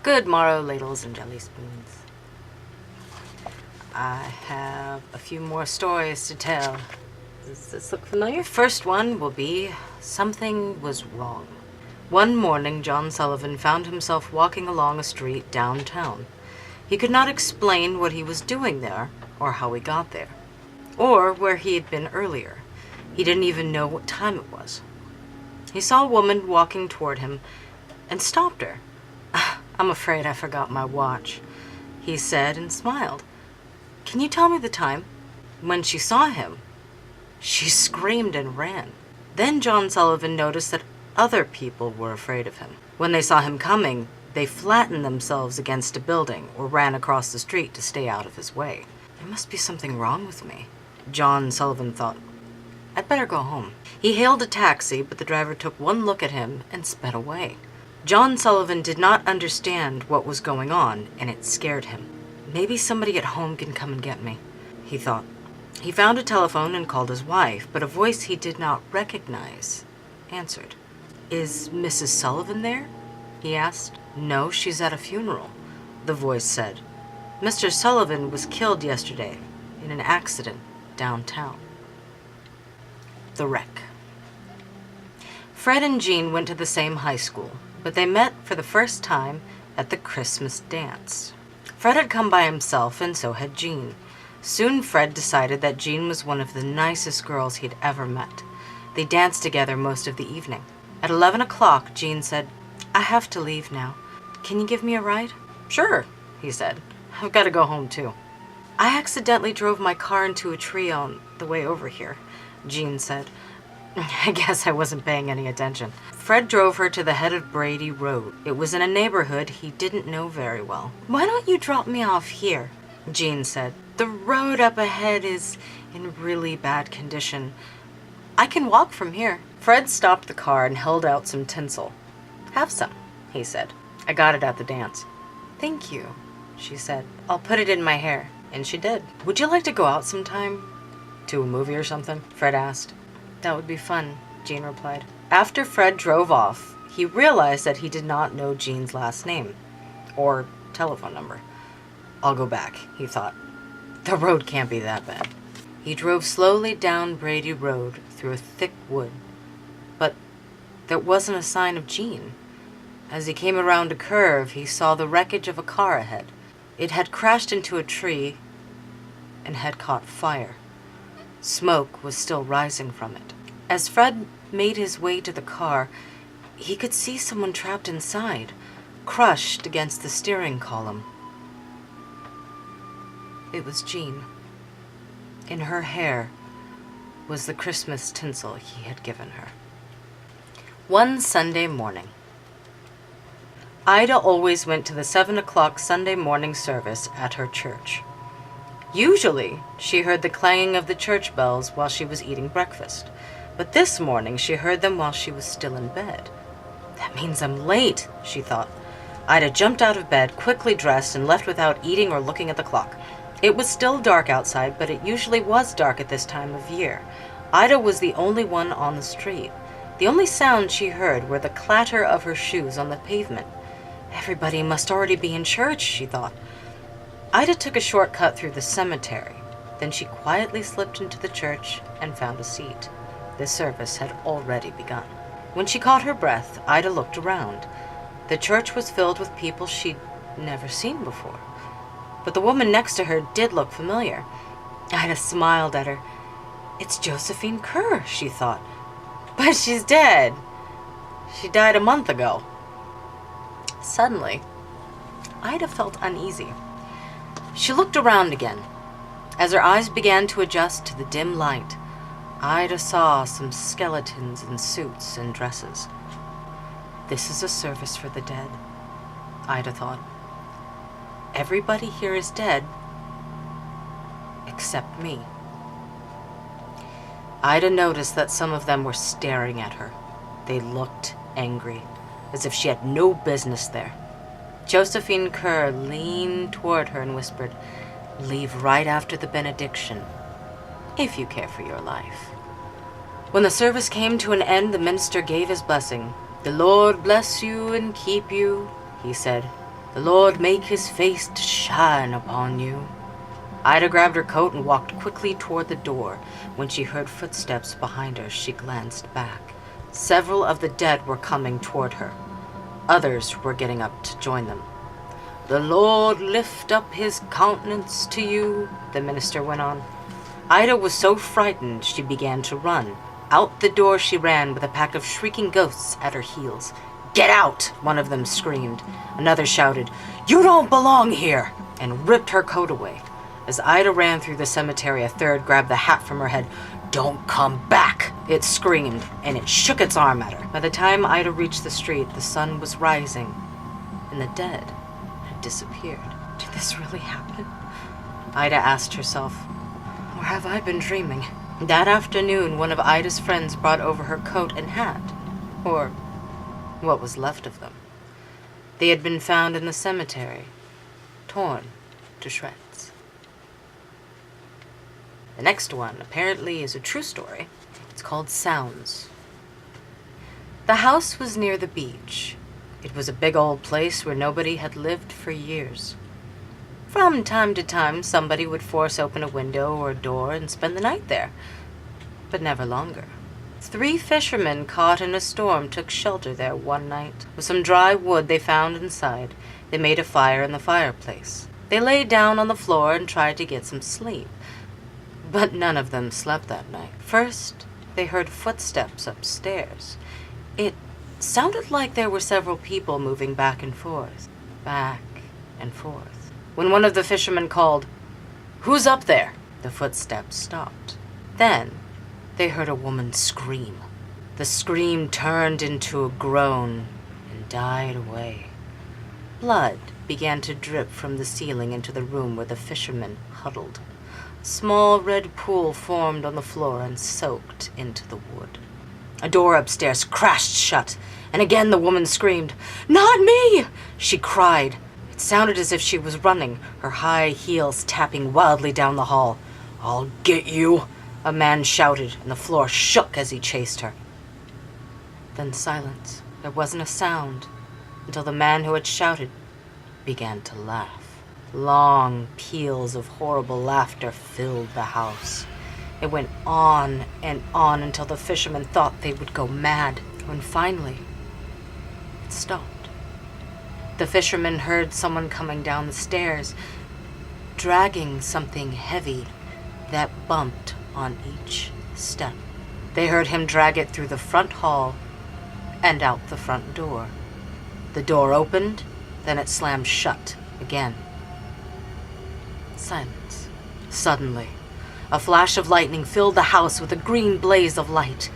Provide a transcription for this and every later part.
Good morrow, ladles and jelly spoons. I have a few more stories to tell. Does this look familiar? First one will be Something Was Wrong. One morning, John Sullivan found himself walking along a street downtown. He could not explain what he was doing there, or how he got there, or where he had been earlier. He didn't even know what time it was. He saw a woman walking toward him and stopped her. "I'm afraid I forgot my watch," he said and smiled. "Can you tell me the time?" When she saw him, she screamed and ran. Then John Sullivan noticed that other people were afraid of him. When they saw him coming, they flattened themselves against a building or ran across the street to stay out of his way. There must be something wrong with me, John Sullivan thought. I'd better go home. He hailed a taxi, but the driver took one look at him and sped away. John Sullivan did not understand what was going on, and it scared him. Maybe somebody at home can come and get me, he thought. He found a telephone and called his wife, but a voice he did not recognize answered. "Is Mrs. Sullivan there?" he asked. "No, she's at a funeral," the voice said. "Mr. Sullivan was killed yesterday in an accident downtown." The wreck. Fred and Jean went to the same high school, but they met for the first time at the Christmas dance. Fred had come by himself, and so had Jean. Soon Fred decided that Jean was one of the nicest girls he'd ever met. They danced together most of the evening. At 11 o'clock, Jean said, "I have to leave now. Can you give me a ride?" "Sure," he said. "I've got to go home, too." "I accidentally drove my car into a tree on the way over here," Jean said. I guess I wasn't paying any attention. Fred drove her to the head of Brady Road. It was in a neighborhood he didn't know very well. "Why don't you drop me off here?" Jean said. "The road up ahead is in really bad condition. I can walk from here." Fred stopped the car and held out some tinsel. "Have some," he said. "I got it at the dance." "Thank you," she said. "I'll put it in my hair." And she did. "Would you like to go out sometime? To a movie or something?" Fred asked. "That would be fun," Jean replied. After Fred drove off, he realized that he did not know Jean's last name or telephone number. "I'll go back," he thought. "The road can't be that bad." He drove slowly down Brady Road through a thick wood, but there wasn't a sign of Jean. As he came around a curve, he saw the wreckage of a car ahead. It had crashed into a tree and had caught fire. Smoke was still rising from it. As Fred made his way to the car, he could see someone trapped inside, crushed against the steering column. It was Jean. In her hair was the Christmas tinsel he had given her. One Sunday morning. Ida always went to the 7 o'clock Sunday morning service at her church. Usually, she heard the clanging of the church bells while she was eating breakfast, but this morning she heard them while she was still in bed. "That means I'm late," she thought. Ida jumped out of bed, quickly dressed, and left without eating or looking at the clock. It was still dark outside, but it usually was dark at this time of year. Ida was the only one on the street. The only sounds she heard were the clatter of her shoes on the pavement. Everybody must already be in church, she thought. Ida took a shortcut through the cemetery. Then she quietly slipped into the church and found a seat. The service had already begun. When she caught her breath, Ida looked around. The church was filled with people she'd never seen before. But the woman next to her did look familiar. Ida smiled at her. "It's Josephine Kerr," she thought. "But she's dead. She died a month ago." Suddenly, Ida felt uneasy. She looked around again. As her eyes began to adjust to the dim light, Ida saw some skeletons in suits and dresses. This is a service for the dead, Ida thought. Everybody here is dead, except me. Ida noticed that some of them were staring at her. They looked angry, as if she had no business there. Josephine Kerr leaned toward her and whispered, "Leave right after the benediction, if you care for your life." When the service came to an end, the minister gave his blessing. "The Lord bless you and keep you," he said. The Lord make his face to shine upon you. Ida grabbed her coat and walked quickly toward the door. When she heard footsteps behind her, she glanced back. Several of the dead were coming toward her. Others were getting up to join them. The Lord lift up his countenance to you, the minister went on. Ida was so frightened she began to run. Out the door she ran with a pack of shrieking ghosts at her heels. Get out, one of them screamed. Another shouted, You don't belong here, and ripped her coat away. As Ida ran through the cemetery, a third grabbed the hat from her head. Don't come back, it screamed, and it shook its arm at her. By the time Ida reached the street, the sun was rising, and the dead had disappeared. Did this really happen? Ida asked herself, or have I been dreaming? That afternoon, one of Ida's friends brought over her coat and hat, or what was left of them. They had been found in the cemetery, torn to shreds. The next one apparently is a true story. It's called Sounds. The house was near the beach. It was a big old place where nobody had lived for years. From time to time, somebody would force open a window or a door and spend the night there, but never longer. 3 fishermen caught in a storm took shelter there one night. With some dry wood they found inside, they made a fire in the fireplace. They lay down on the floor and tried to get some sleep, but none of them slept that night. First, they heard footsteps upstairs. It sounded like there were several people moving back and forth. When one of the fishermen called, Who's up there? The footsteps stopped. Then they heard a woman scream. The scream turned into a groan and died away. Blood began to drip from the ceiling into the room where the fishermen huddled. A small red pool formed on the floor and soaked into the wood. A door upstairs crashed shut, and again the woman screamed, Not me! She cried. It sounded as if she was running, her high heels tapping wildly down the hall. I'll get you, a man shouted, and the floor shook as he chased her. Then silence. There wasn't a sound until the man who had shouted began to laugh. Long peals of horrible laughter filled the house. It went on and on until the fishermen thought they would go mad, when finally it stopped. The fishermen heard someone coming down the stairs, dragging something heavy that bumped on each step. They heard him drag it through the front hall and out the front door. The door opened, then it slammed shut again. Silence. Suddenly, a flash of lightning filled the house with a green blaze of light.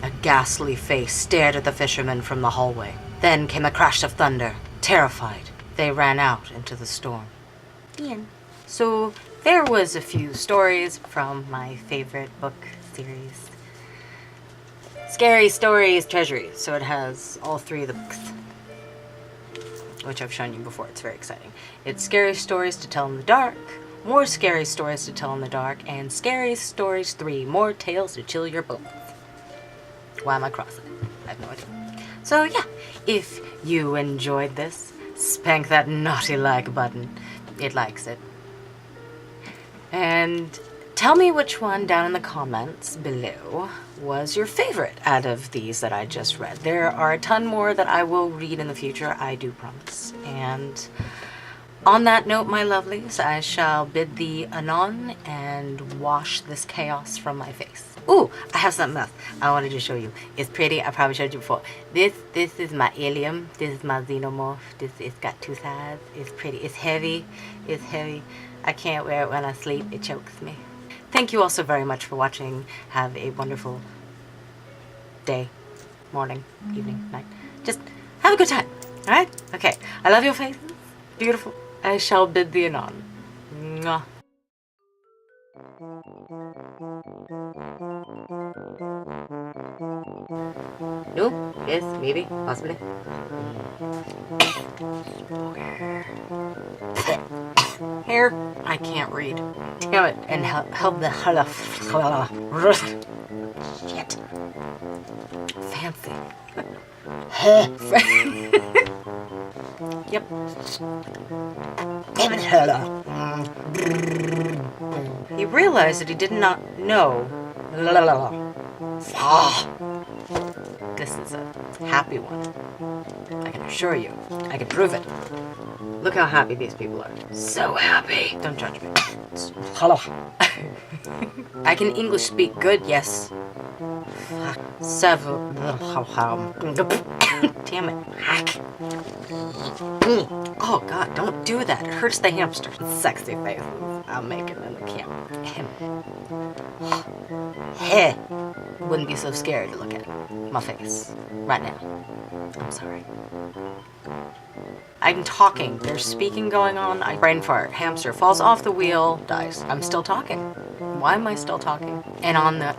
A ghastly face stared at the fishermen from the hallway. Then came a crash of thunder. Terrified, they ran out into the storm. The end. So there was a few stories from my favorite book series, Scary Stories Treasuries. So it has all 3 of the books, which I've shown you before. It's very exciting. It's Scary Stories to Tell in the Dark, More Scary Stories to Tell in the Dark, and Scary Stories 3, More Tales to Chill Your Bones. Why am I crossing it? I have no idea. So yeah, if you enjoyed this, spank that naughty like button. It likes it. And tell me which one down in the comments below was your favorite out of these that I just read. There are a ton more that I will read in the future, I do promise. And on that note, my lovelies, I shall bid thee anon and wash this chaos from my face. Ooh, I have something else I wanted to show you. It's pretty. I probably showed you before. This is my alien. This is my xenomorph. It's got 2 sides. It's pretty. It's heavy. It's heavy. I can't wear it when I sleep. It chokes me. Thank you all so very much for watching. Have a wonderful day, morning, evening, night. Just have a good time. All right? Okay. I love your faces. Beautiful. I shall bid thee anon. Mwah. No? Yes? Maybe? Possibly? Hair? I can't read. Damn it. And help the shit. Fancy. Yep. He realized that he did not know. This is a happy one. I can assure you. I can prove it. Look how happy these people are. So happy. Don't judge me. Hello. I can English speak good, yes. Several. Damn it. Oh god, don't do that. It hurts the hamster. Sexy faces. I'll make it in the camera. Heh. Wouldn't be so scary to look at. My face. Right now. I'm sorry. I'm talking. There's speaking going on. I brain fart. Hamster falls off the wheel. Dies. I'm still talking. Why am I still talking? And on the